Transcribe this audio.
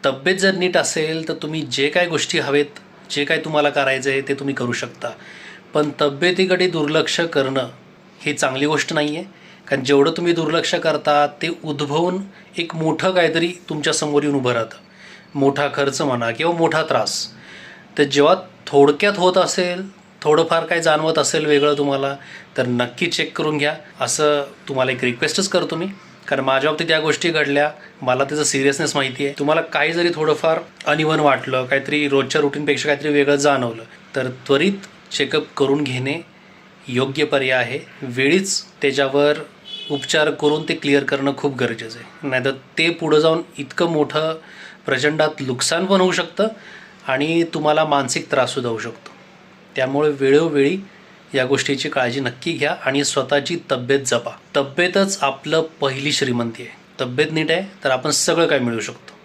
तब्येत जर नीट असेल तर तुम्ही जे काय गोष्टी हवेत, जे काय तुम्हाला करायचं आहे ते तुम्ही करू शकता. पण तब्येतीकडे दुर्लक्ष करणं ही चांगली गोष्ट नाही आहे. कारण जेवढं तुम्ही दुर्लक्ष करता ते उद्भवून एक मोठं काहीतरी तुमच्यासमोर येऊन उभं राहतं. मोठा खर्च म्हणा किंवा मोठा त्रास. तर जेव्हा थोडक्यात होत असेल, थोडंफार काय जाणवत असेल वेगळं तुम्हाला, तर नक्की चेक करून घ्या. असं तुम्हाला एक रिक्वेस्टच करतो मी. कारण माझ्या बाबतीत या गोष्टी घडल्या, मला त्याचं सिरियसनेस माहिती आहे. तुम्हाला काही जरी थोडंफार अनइव्हन वाटलं, काहीतरी रोजच्या रुटीनपेक्षा काहीतरी वेगळं जाणवलं, तर त्वरित चेकअप करून घेणे योग्य पर्याय आहे. वेळीच त्याच्यावर उपचार करून ते क्लिअर करणं खूप गरजेचं आहे. नाहीतर ते पुढं जाऊन इतकं मोठं प्रचंडात नुकसान पण होऊ शकतं आणि तुम्हाला मानसिक त्राससुद्धा होऊ शकतो. त्यामुळे वेळोवेळी या गोष्टीची काळजी नक्की घ्या आणि स्वतःची तब्येत जपा. तब्येतच आपलं पहिली श्रीमंती आहे. तब्येत नीट आहे तर आपण सगळं काय मिळवू शकतो.